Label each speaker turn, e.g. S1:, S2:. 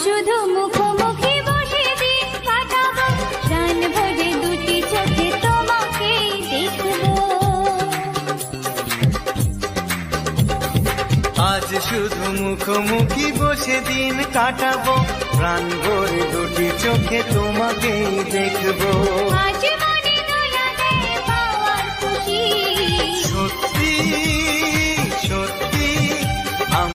S1: শুধু মুখোমুখি বসে দিন কাটাবো, প্রাণ ভরে দুটি চোখে তোমাকেই দেখবো।
S2: আজ শুধু মুখোমুখি বসে দিন কাটাবো, প্রাণ ভরে দুটি চোখে তোমাকেই দেখবো।
S1: আজ